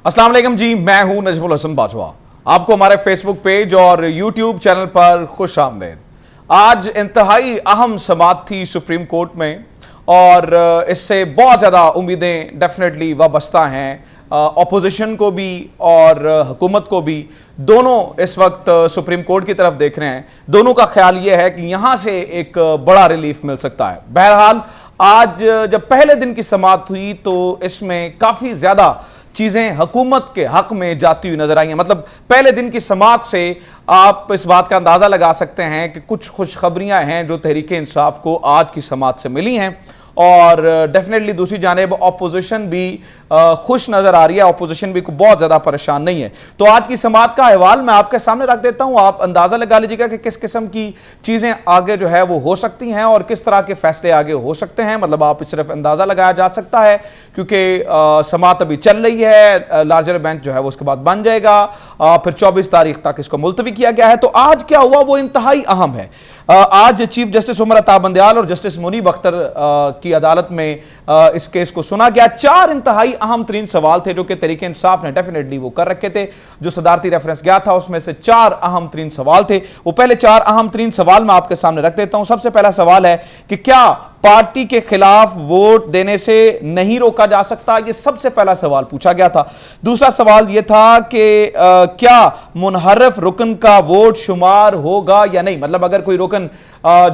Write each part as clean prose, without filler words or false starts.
अस्सलाम वालेकुम जी, मैं हूं नजमुल हसन बाजवा। आपको हमारे फेसबुक पेज और यूट्यूब चैनल पर खुश आमदीद। आज इंतहाई अहम समाअत थी सुप्रीम कोर्ट में और इससे बहुत ज़्यादा उम्मीदें डेफिनेटली वाबस्ता हैं अपोजिशन को भी और हुकूमत को भी। दोनों इस वक्त सुप्रीम कोर्ट की तरफ देख रहे हैं। दोनों का ख्याल यह है कि यहाँ से एक बड़ा रिलीफ मिल सकता है। बहरहाल आज जब पहले दिन की समाअत हुई तो इसमें काफ़ी ज़्यादा चीज़ें हुकूमत के हक़ में जाती हुई नजर आई हैं। मतलब पहले दिन की समाअत से आप इस बात का अंदाज़ा लगा सकते हैं कि कुछ खुशखबरियाँ हैं जो तहरीक इंसाफ को आज की समाअत से मिली हैं और डेफिनेटली दूसरी जानिब अपोजिशन भी खुश नज़र आ रही है। अपोजिशन भी बहुत ज़्यादा परेशान नहीं है। तो आज की समाअत का अहवाल मैं आपके सामने रख देता हूँ। आप अंदाज़ा लगा लीजिएगा कि किस किस्म की चीज़ें आगे जो है वो हो सकती हैं और किस तरह के फैसले आगे हो सकते हैं। मतलब आप सिर्फ अंदाज़ा लगाया जा सकता है क्योंकि समाअत अभी चल रही है। लार्जर बेंच जो है वो उसके बाद बन जाएगा। फिर 24 तारीख तक इसको मुलतवी किया गया है। तो आज क्या हुआ वो इंतहाई अहम है। आज चीफ जस्टिस उमर अता बंदयाल और जस्टिस मुनीब अख्तर की अदालत में इस केस को सुना गया। 4 इंतहाई अहम तरीन सवाल थे जो कि तहरीक इंसाफ ने डेफिनेटली वो कर रखे थे। जो सदारती रेफरेंस गया था उसमें से 4 अहम तरीन सवाल थे। वो पहले 4 अहम तरीन सवाल मैं आपके सामने रख देता हूं। सबसे पहला सवाल है कि क्या पार्टी के खिलाफ वोट देने से नहीं रोका जा सकता? यह सबसे पहला सवाल पूछा गया था। दूसरा सवाल यह था कि क्या मुनहरफ रुकन का वोट शुमार होगा या नहीं? मतलब अगर कोई रुकन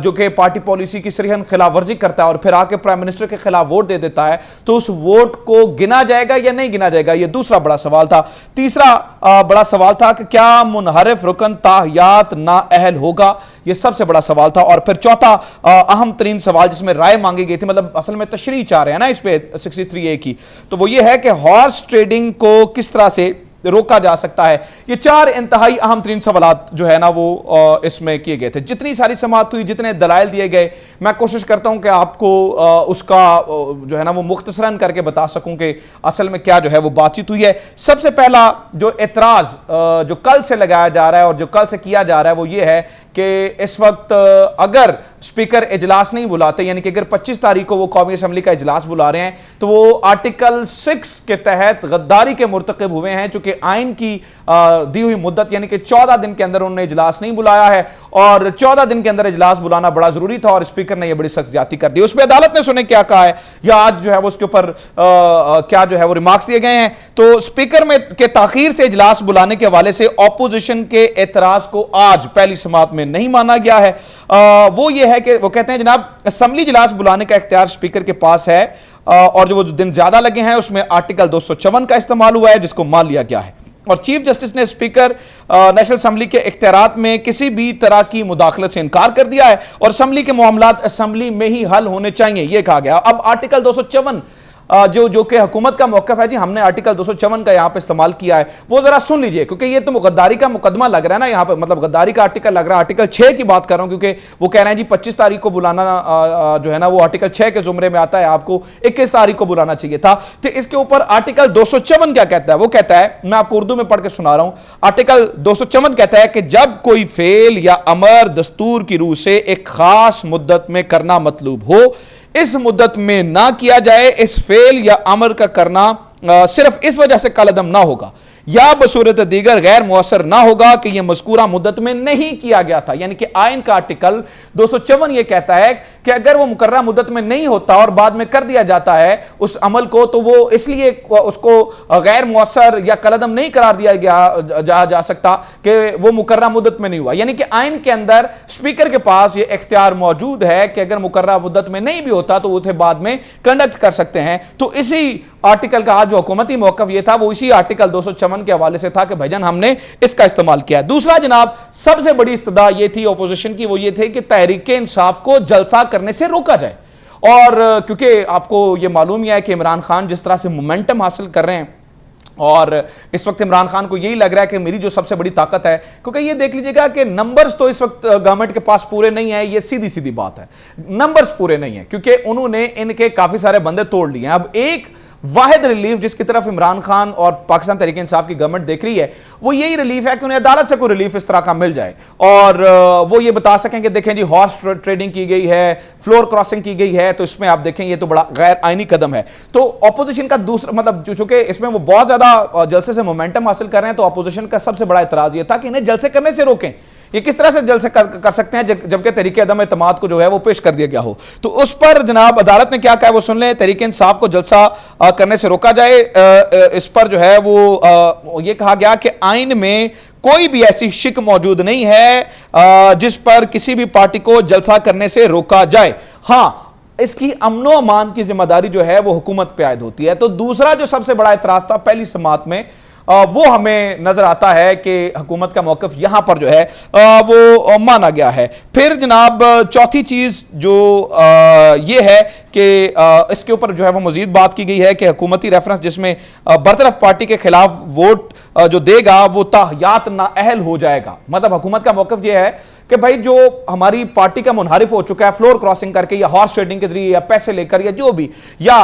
जो कि पार्टी पॉलिसी की सरीहन खिलाफ वर्जी करता है और फिर आके प्राइम मिनिस्टर के खिलाफ वोट दे देता है तो उस वोट को गिना जाएगा या नहीं गिना जाएगा? यह दूसरा बड़ा सवाल था। तीसरा बड़ा सवाल था कि क्या मुनहरफ रुकन ताहियात नाअहल होगा? यह सबसे बड़ा सवाल था। और फिर चौथा अहम तरीन सवाल जिसमें राय मांगी गई थी, मतलब असल में तशरीह चाह रहे हैं ना इस पे 63A की, तो वो ये है कि हॉर्स ट्रेडिंग को किस तरह से रोका जा सकता है। ये 4 इंतहाई अहम तरीन सवालात जो है ना वो इसमें किए गए थे। जितनी सारी समाअत हुई, जितने दलाइल दिए गए, मैं कोशिश करता हूं कि आपको उसका जो है ना वो मुख्तसरन करके बता सकूं कि असल में क्या जो है वो बातचीत हुई है। सबसे पहला जो एतराज जो कल से लगाया जा रहा है और जो कल से किया जा रहा है वो ये है कि इस वक्त अगर स्पीकर इजलास नहीं बुलाते, यानी कि अगर 25 तारीख को वो कौमी असम्बली का इजलास बुला रहे हैं तो वो आर्टिकल 6 के तहत गद्दारी के मुर्तकिब हुए हैं, चूंकि आइन की दी हुई मुद्दत यानी कि 14 दिन के अंदर उन्होंने इजलास नहीं बुलाया है और 14 दिन के अंदर इजलास बुलाना बड़ा जरूरी था और स्पीकर ने यह बड़ी सख्त ज्यादती कर दी। उस पर अदालत ने सुने क्या कहा है या आज जो है वो उसके ऊपर क्या जो है वो रिमार्क्स दिए गए हैं। तो स्पीकर में के ताखीर से इजलास बुलाने के हवाले से ऑपोजिशन के एतराज को आज पहली समाअत में नहीं माना गया है। वो ये है कि वो कहते हैं जनाब असेंबली इजलास बुलाने का इख्तियार स्पीकर के पास है और जो दिन ज्यादा लगे हैं उसमें आर्टिकल 254 का इस्तेमाल हुआ है जिसको मान लिया गया है। और चीफ जस्टिस ने स्पीकर नेशनल असेंबली के इख्तियारात में किसी भी तरह की मुदाखलत से इनकार कर दिया है और असेंबली के मामलात असेंबली में ही हल होने चाहिए, यह कहा गया। अब आर्टिकल 254 जो कि हुकूमत का मौक़िफ़ है जी, हमने आर्टिकल 254 का यहाँ पे इस्तेमाल किया है, वो जरा सुन लीजिए क्योंकि ये तो गद्दारी का मुकदमा लग रहा है ना यहाँ पे, मतलब गद्दारी का आर्टिकल लग रहा है। आर्टिकल 6 की बात कर रहा हूँ क्योंकि वो कह रहे हैं जी 25 तारीख को बुलाना जो है ना वो आर्टिकल 6 के जुमरे में आता है, आपको 21 तारीख को बुलाना चाहिए था। तो इसके ऊपर आर्टिकल 254 क्या कहता है? वो कहता है, मैं आपको उर्दू में पढ़ के सुना रहा हूँ। आर्टिकल 254 कहता है कि जब कोई फेल या अमर दस्तूर की रूह से एक खास मुद्दत में करना मतलूब हो, इस मुद्दत में ना किया जाए, इस फेल या अमर का करना सिर्फ इस वजह से कलअदम ना होगा या बसूरत दीगर गैर मुअस्सर ना होगा कि यह मज़कूरा मुद्दत में नहीं किया गया था। यानी कि आइन का आर्टिकल 254 यह कहता है कि अगर वो मुकर्रर मुद्दत में नहीं होता और बाद में कर दिया जाता है उस अमल को, तो वो इसलिए उसको गैर मुअस्सर या कलअदम नहीं करार दिया गया जा सकता कि वो मुकर्रर मुद्दत में नहीं हुआ। यानी कि आइन के अंदर स्पीकर के पास ये इख्तियार मौजूद है कि अगर मुकर्रर मुद्दत में नहीं भी होता तो उसे बाद में कंडक्ट कर सकते हैं। तो इसी आर्टिकल का जो हुकूमती मौक़िफ़ ये था वो इसी आर्टिकल 254 के हवाले से था कि भाईजान हमने इसका इस्तेमाल किया। दूसरा जनाब सबसे बड़ी इस्तदा ये थी अपोजिशन की, वो ये थे कि तहरीक इंसाफ को जलसा करने से रोका जाए। और क्योंकि आपको ये मालूम ही है कि इमरान खान जिस तरह से मोमेंटम हासिल कर रहे हैं और इस वक्त इमरान खान को यही लग रहा है कि मेरी जो सबसे बड़ी ताकत है, क्योंकि ये देख लीजिएगा कि नंबर्स तो इस वक्त गवर्नमेंट के पास पूरे नहीं है, ये सीधी सीधी बात है, नंबर्स पूरे नहीं है क्योंकि उन्होंने इनके काफी सारे बंदे तोड़ लिए हैं। अब एक واحد ریلیف جس کی طرف عمران خان اور پاکستان تحریک انصاف کی گورنمنٹ دیکھ رہی ہے وہ یہی ریلیف ہے کہ انہیں عدالت سے کوئی ریلیف اس طرح کا مل جائے اور وہ یہ بتا سکیں کہ دیکھیں جی ہارس ٹریڈنگ کی گئی ہے, فلور کراسنگ کی گئی ہے, تو اس میں آپ دیکھیں یہ تو بڑا غیر آئینی قدم ہے. تو اپوزیشن کا دوسرا مطلب چونکہ اس میں وہ بہت زیادہ جلسے سے مومنٹم حاصل کر رہے ہیں, تو اپوزیشن کا سب سے بڑا اعتراض یہ تھا کہ انہیں جلسے کرنے سے روکیں. یہ کس طرح سے جلسے کر سکتے ہیں جبکہ تحریک عدم اعتماد کو جو ہے وہ پیش کر دیا گیا ہو. تو اس پر جناب عدالت نے کیا کہا ہے وہ سن لیں. تحریک انصاف کو جلسہ کرنے سے روکا جائے. اس پر جو ہے وہ یہ کہا گیا کہ آئین میں کوئی بھی ایسی شک موجود نہیں ہے جس پر کسی بھی پارٹی کو جلسہ کرنے سے روکا جائے. ہاں, اس کی امن و امان کی ذمہ داری جو ہے وہ حکومت پہ عائد ہوتی ہے. تو دوسرا جو سب سے بڑا اعتراض تھا پہلی سماعت میں وہ ہمیں نظر آتا ہے کہ حکومت کا موقف یہاں پر جو ہے وہ مانا گیا ہے. پھر جناب چوتھی چیز جو یہ ہے کہ اس کے اوپر جو ہے وہ مزید بات کی گئی ہے کہ حکومتی ریفرنس جس میں برطرف پارٹی کے خلاف ووٹ جو دے گا وہ تاحیات نااہل ہو جائے گا. مطلب حکومت کا موقف یہ ہے کہ بھائی جو ہماری پارٹی کا منحرف ہو چکا ہے فلور کراسنگ کر کے یا ہارس ٹریڈنگ کے ذریعے یا پیسے لے کر یا جو بھی, یا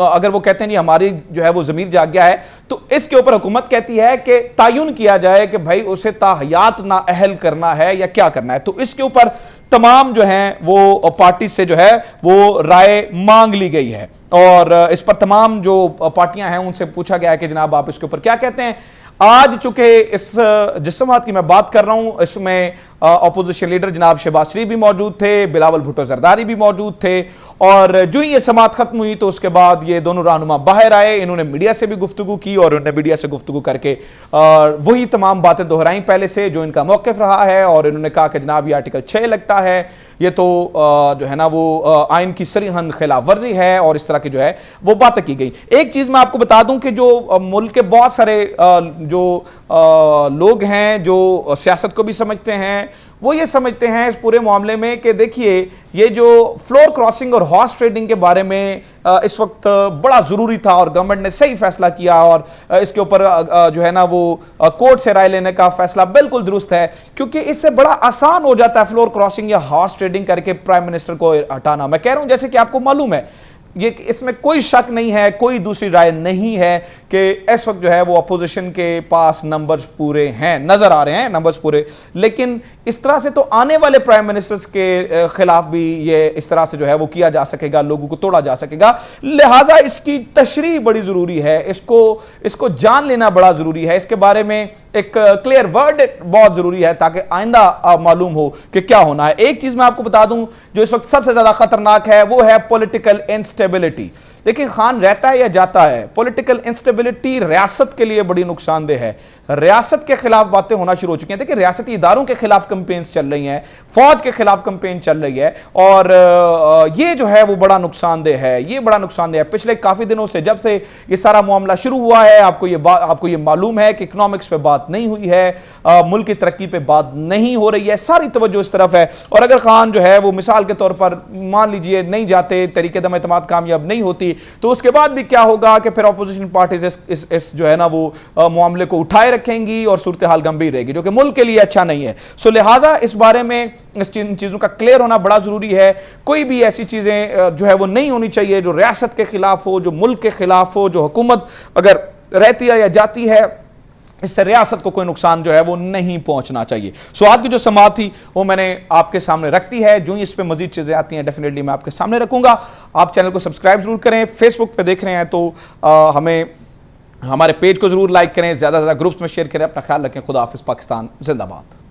اگر وہ کہتے ہیں ہماری جو ہے وہ ضمیر جاگ گیا ہے, تو اس کے اوپر حکومت کہتی ہے کہ تعین کیا جائے کہ بھائی اسے تاحیات نااہل کرنا ہے یا کیا کرنا ہے. تو اس کے اوپر تمام جو ہیں وہ پارٹی سے جو ہے وہ رائے مانگ لی گئی ہے اور اس پر تمام جو پارٹیاں ہیں ان سے پوچھا گیا ہے کہ جناب آپ اس کے اوپر کیا کہتے ہیں. آج چونکہ اس جس سماعت کی میں بات کر رہا ہوں اس میں اپوزیشن لیڈر جناب شہباز شریف بھی موجود تھے, بلاول بھٹو زرداری بھی موجود تھے, اور جو ہی یہ سماعت ختم ہوئی تو اس کے بعد یہ دونوں رہنما باہر آئے. انہوں نے میڈیا سے بھی گفتگو کی اور انہوں نے میڈیا سے گفتگو کر کے وہی تمام باتیں دہرائیں پہلے سے جو ان کا موقف رہا ہے, اور انہوں نے کہا کہ جناب یہ آرٹیکل 6 لگتا ہے, یہ تو جو ہے نا وہ آئین کی صریحاً خلاف ورزی ہے, اور اس طرح کی جو ہے وہ باتیں کی گئی. ایک چیز میں آپ کو بتا دوں کہ جو ملک کے بہت سارے جو لوگ ہیں جو سیاست کو بھی سمجھتے ہیں وہ یہ سمجھتے ہیں اس پورے معاملے میں کہ دیکھیے یہ جو فلور کراسنگ اور ہارس ٹریڈنگ کے بارے میں اس وقت بڑا ضروری تھا اور گورنمنٹ نے صحیح فیصلہ کیا, اور اس کے اوپر جو ہے نا وہ کورٹ سے رائے لینے کا فیصلہ بالکل درست ہے, کیونکہ اس سے بڑا آسان ہو جاتا ہے فلور کراسنگ یا ہارس ٹریڈنگ کر کے پرائم منسٹر کو ہٹانا. میں کہہ رہا ہوں جیسے کہ آپ کو معلوم ہے یہ اس میں کوئی شک نہیں ہے, کوئی دوسری رائے نہیں ہے کہ اس وقت جو ہے وہ اپوزیشن کے پاس نمبرز پورے ہیں, نظر آ رہے ہیں نمبرز پورے, لیکن اس طرح سے تو آنے والے پرائم منسٹرز کے خلاف بھی یہ اس طرح سے جو ہے وہ کیا جا سکے گا, لوگوں کو توڑا جا سکے گا. لہٰذا اس کی تشریح بڑی ضروری ہے, اس کو جان لینا بڑا ضروری ہے, اس کے بارے میں ایک کلیئر ورڈ بہت ضروری ہے تاکہ آئندہ معلوم ہو کہ کیا ہونا ہے. ایک چیز میں آپ کو بتا دوں جو اس وقت سب سے زیادہ خطرناک ہے وہ ہے پولیٹیکل انسٹیبلٹی. دیکھیں خان رہتا ہے یا جاتا ہے, پولیٹیکل انسٹیبلٹی ریاست کے لیے بڑی نقصان دہ ہے. ریاست کے خلاف باتیں ہونا شروع ہو چکی ہیں. دیکھیں ریاستی اداروں کے خلاف کمپینز چل رہی ہیں, فوج کے خلاف کمپین چل رہی ہے, اور یہ جو ہے وہ بڑا نقصان دہ ہے, یہ بڑا نقصان دہ ہے. پچھلے کافی دنوں سے جب سے یہ سارا معاملہ شروع ہوا ہے آپ کو یہ معلوم ہے کہ اکنامکس پہ بات نہیں ہوئی ہے, ملک کی ترقی پہ بات نہیں ہو رہی ہے, ساری توجہ اس طرف ہے. اور اگر خان جو ہے وہ مثال کے طور پر مان لیجئے نہیں جاتے, تحریک عدم اعتماد کامیاب نہیں ہوتی, تو اس کے بعد بھی کیا ہوگا کہ پھر اپوزیشن پارٹیز اس جو ہے نا وہ معاملے کو اٹھائے رکھیں گی اور صورتحال گمبھیر رہے گی, جو کہ ملک کے لیے اچھا نہیں ہے. سو لہٰذا اس بارے میں اس چیزوں کا کلیئر ہونا بڑا ضروری ہے. کوئی بھی ایسی چیزیں جو ہے وہ نہیں ہونی چاہیے جو ریاست کے خلاف ہو, جو ملک کے خلاف ہو. جو حکومت اگر رہتی ہے یا جاتی ہے اس سے ریاست کو کوئی نقصان جو ہے وہ نہیں پہنچنا چاہیے. سو آج کی جو سماعت تھی وہ میں نے آپ کے سامنے رکھ دی ہے. جو ہی اس پہ مزید چیزیں آتی ہیں ڈیفینیٹلی میں آپ کے سامنے رکھوں گا. آپ چینل کو سبسکرائب ضرور کریں, فیس بک پہ دیکھ رہے ہیں تو ہمارے پیج کو ضرور لائک کریں, زیادہ سے زیادہ گروپس میں شیئر کریں. اپنا خیال رکھیں. خدا حافظ. پاکستان زندہ باد.